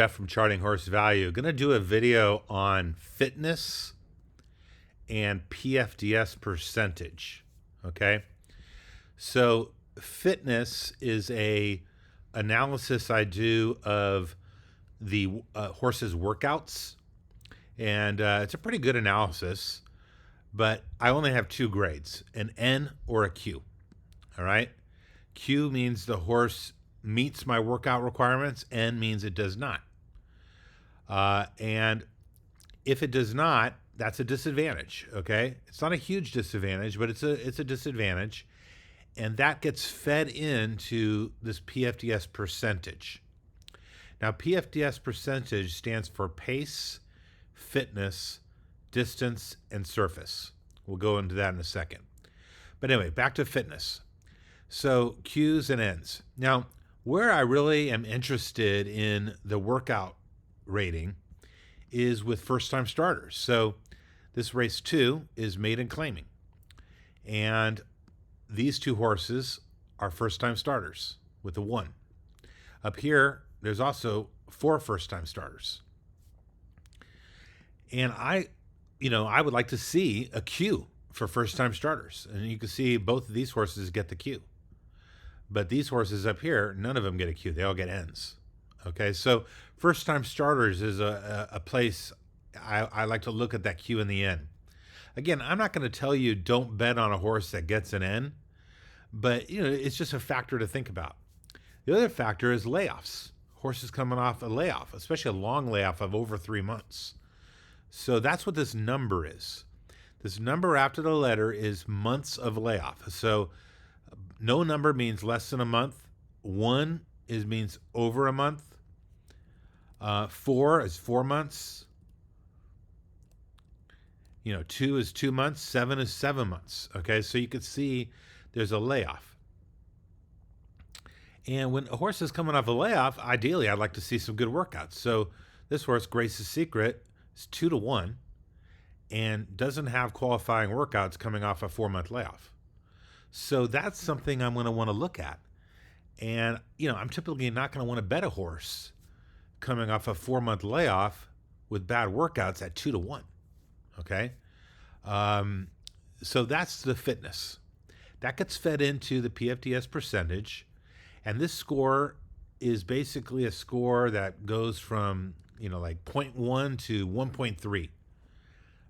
Jeff from Charting Horse Value. Going to do a video on fitness and PFDS percentage. Okay, so fitness is a analysis I do of the horse's workouts, and it's a pretty good analysis. But I only have two grades: an N or a Q. All right, Q means the horse meets my workout requirements. N means it does not. And if it does not, that's a disadvantage. Okay, it's not a huge disadvantage, but it's a disadvantage, and that gets fed into this PFDS percentage. Now, PFDS percentage stands for pace, fitness, distance, and surface. We'll go into that in a second. But anyway, back to fitness. So Q's and N's. Now, where I really am interested in the workout rating is with first-time starters. So this race 2 is maiden claiming, and these two horses are first-time starters with a 1. Up here, there's also 4 first-time starters, and I would like to see a Q for first-time starters, and you can see both of these horses get the Q, but these horses up here, none of them get a Q. They all get N's. Okay, so first-time starters is a place I like to look at that Q in the N. Again, I'm not going to tell you don't bet on a horse that gets an N, but it's just a factor to think about. The other factor is layoffs. Horses coming off a layoff, especially a long layoff of over 3 months. So that's what this number is. This number after the letter is months of layoff. So no number means less than a month. 1 means over a month. 4 is 4 months. 2 is 2 months. 7 is 7 months. Okay, so you can see there's a layoff. And when a horse is coming off a layoff, ideally I'd like to see some good workouts. So this horse, Grace's Secret, is 2-1 and doesn't have qualifying workouts coming off a 4-month layoff. So that's something I'm going to want to look at. And, I'm typically not going to want to bet a horse coming off a 4-month layoff with bad workouts at 2-1. Okay. So that's the fitness that gets fed into the PFDS percentage. And this score is basically a score that goes from, like 0.1 to 1.3.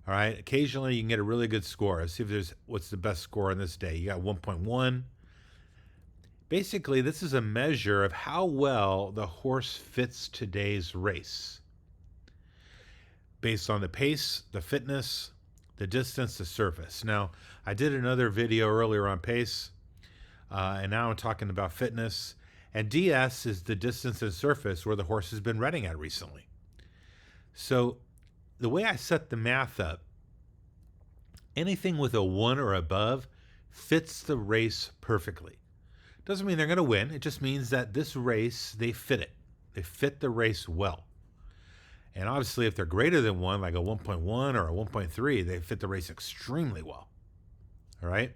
All right. Occasionally you can get a really good score. Let's see if what's the best score on this day. You got 1.1. Basically, this is a measure of how well the horse fits today's race based on the pace, the fitness, the distance, the surface. Now, I did another video earlier on pace, and now I'm talking about fitness. And DS is the distance and surface where the horse has been running at recently. So the way I set the math up, anything with a 1 or above fits the race perfectly. Doesn't mean they're going to win. It just means that this race, they fit it. They fit the race well. And obviously, if they're greater than 1, like a 1.1 or a 1.3, they fit the race extremely well. All right?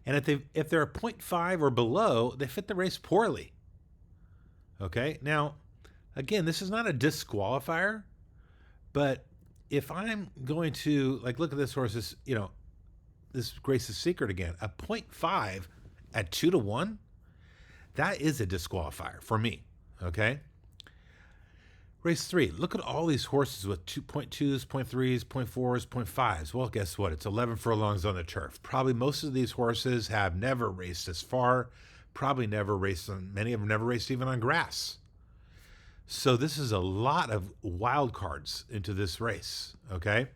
And if they're a 0.5 or below, they fit the race poorly. Okay? Now, again, this is not a disqualifier, but if I'm going to, look at this horse's, this Grace's Secret again, a 0.5 at 2-1, that is a disqualifier for me. Okay? Race 3, look at all these horses with 2.2s, 0.3s, 0.4s, 0.5s. Well, guess what? It's 11 furlongs on the turf. Probably most of these horses have never raced as far, probably never raced many of them never raced even on grass. So this is a lot of wild cards into this race, okay?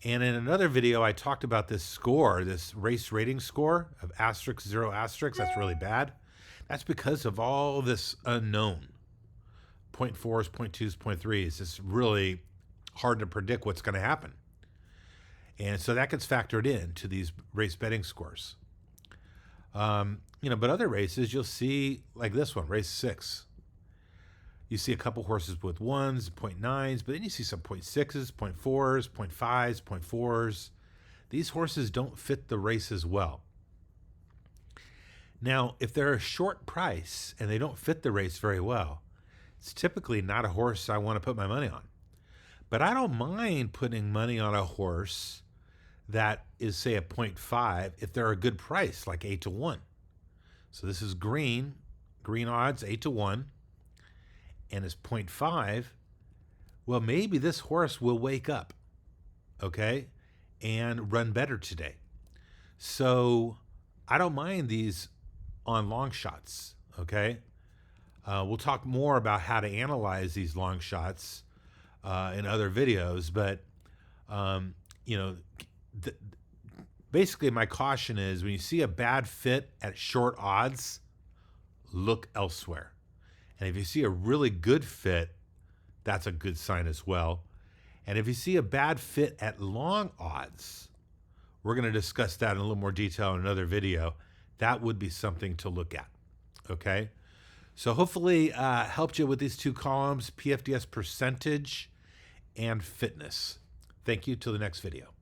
And in another video, I talked about this score, this race rating score of asterisk, 0 asterisk. That's really bad. That's because of all this unknown. 0.4s, 0.2s, 0.3s. It's really hard to predict what's going to happen. And so that gets factored into these race betting scores. But other races, you'll see like this one, race 6. You see a couple horses with 1s, 0.9s, but then you see some 0.6s, 0.4s, 0.5s, 0.4s. These horses don't fit the race as well. Now, if they're a short price and they don't fit the race very well, it's typically not a horse I want to put my money on. But I don't mind putting money on a horse that is, say, a 0.5 if they're a good price, like 8-1. So this is green odds, 8-1, and it's 0.5. Well, maybe this horse will wake up, okay, and run better today. So I don't mind these on long shots, okay? We'll talk more about how to analyze these long shots in other videos, but basically my caution is when you see a bad fit at short odds, look elsewhere. And if you see a really good fit, that's a good sign as well. And if you see a bad fit at long odds, we're going to discuss that in a little more detail in another video. That would be something to look at. Okay. So hopefully helped you with these two columns, PFDS percentage and fitness. Thank you. Till the next video.